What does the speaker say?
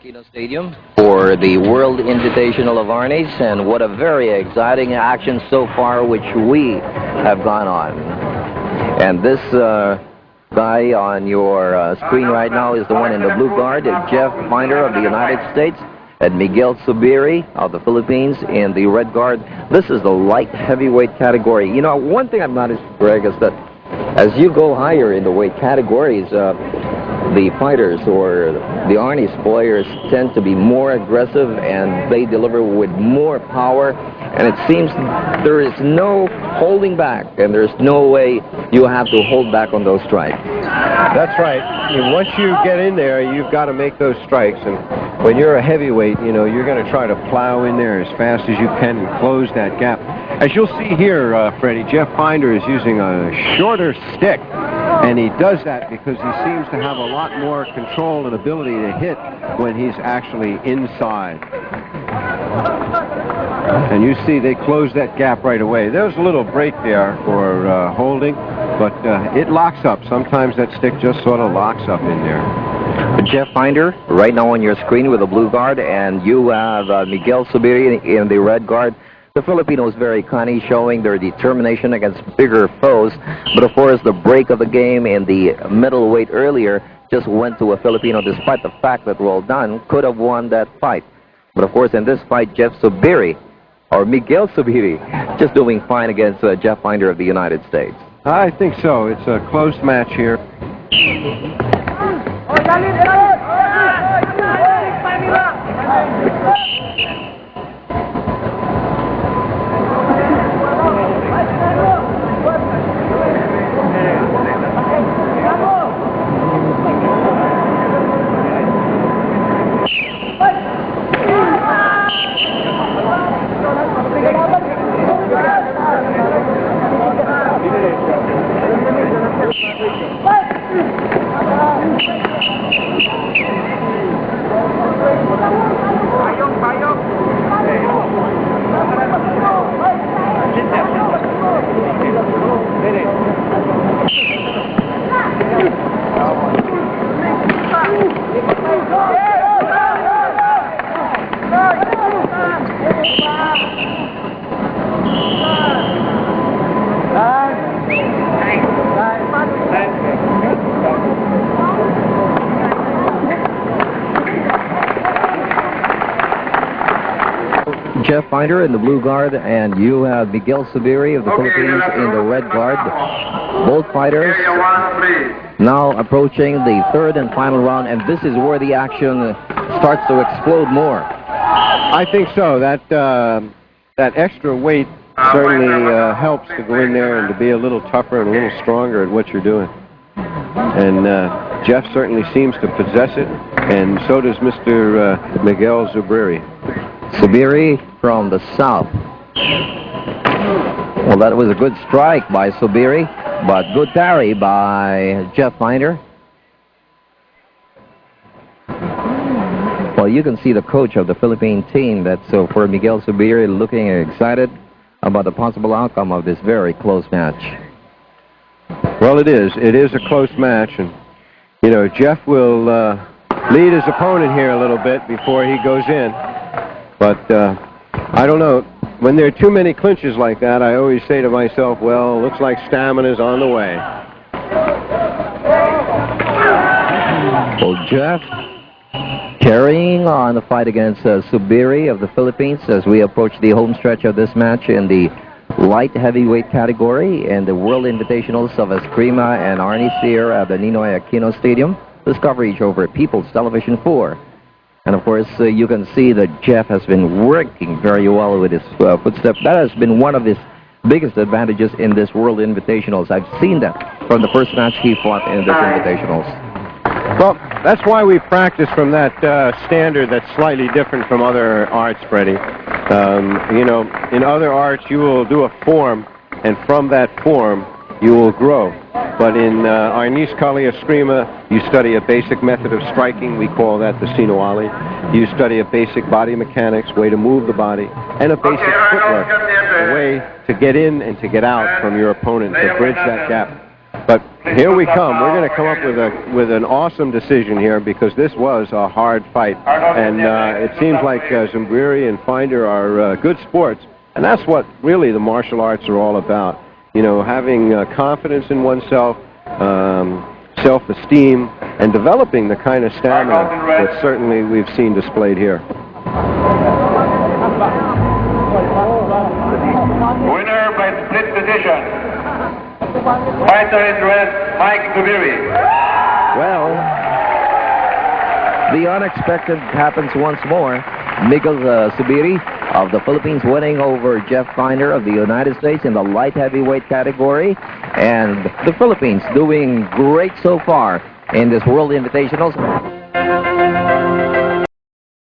Aquino Stadium for the World Invitational of Arnis, and what a very exciting action so far which we have gone on. And this guy on your screen right now is the one in the blue guard, Jeff Finder of the United States, and Miguel Zubiri of the Philippines in the red guard. This is the light heavyweight category. You know, one thing I've noticed, Greg, is that as you go higher in the weight categories, the fighters or the Arnis players tend to be more aggressive and they deliver with more power, and it seems there is no holding back and there's no way you have to hold back on those strikes. That's right. Once you get in there, you've got to make those strikes, and when you're a heavyweight, you know, you're going to try to plow in there as fast as you can and close that gap. As you'll see here, Freddie, Jeff Finder is using a shorter stick, and he does that because he seems to have a lot more control and ability to hit when he's actually inside. And you see they close that gap right away. There's a little break there for holding, but it locks up. Sometimes that stick just sort of locks up in there. Jeff Finder right now on your screen with the blue guard, and you have Miguel Zubiri in the red guard. The Filipinos very canny, showing their determination against bigger foes. But of course, the break of the game in the middleweight earlier just went to a Filipino, despite the fact that Roldan could have won that fight. But of course, in this fight, Jeff Zubiri, or Miguel Zubiri, just doing fine against Jeff Finder of the United States. I think so. It's a close match here. Jeff Finder in the blue guard, and you have Miguel Zubiri of the Philippines in the red guard. Both fighters now approaching the third and final round, and this is where the action starts to explode more. I think so. That extra weight certainly helps to go in there and to be a little tougher and a little stronger at what you're doing. And Jeff certainly seems to possess it, and so does Mr. Miguel Zubiri. Zubiri from the south. Well, that was a good strike by Zubiri, but good parry by Jeff Finder. Well, you can see the coach of the Philippine team, that's for Miguel Zubiri, looking excited about the possible outcome of this very close match. Well, it is. It is a close match, and, you know, Jeff will lead his opponent here a little bit before he goes in. But I don't know. When there are too many clinches like that, I always say to myself, well, looks like stamina's on the way. Well, Jeff carrying on the fight against Zubiri of the Philippines as we approach the home stretch of this match in the light heavyweight category in the World Invitationals of Eskrima and Arnis here at the Ninoy Aquino Stadium. This coverage over People's Television 4. And of course, you can see that Jeff has been working very well with his footsteps. That has been one of his biggest advantages in this World Invitationals. I've seen that from the first match he fought in this Invitationals. Well, that's why we practice from that standard that's slightly different from other arts, Freddie. You know, in other arts, you will do a form, and from that form, you will grow. But in Arnis Kali Eskrima, you study a basic method of striking. We call that the Sinuali. You study a basic body mechanics, way to move the body, and a basic footwork, a way to get in and to get out from your opponent, to bridge that gap. But Here we come. We're going to come up with an awesome decision here because this was a hard fight. And it seems like Zubiri and Finder are good sports. And that's what really the martial arts are all about. You know, having confidence in oneself, self-esteem, and developing the kind of stamina that certainly we've seen displayed here. Winner by split decision. Fighter in red, Mike Zubiri. Well, the unexpected happens once more. Miguel Zubiri of the Philippines winning over Jeff Finder of the United States in the light heavyweight category. And the Philippines doing great so far in this World Invitationals.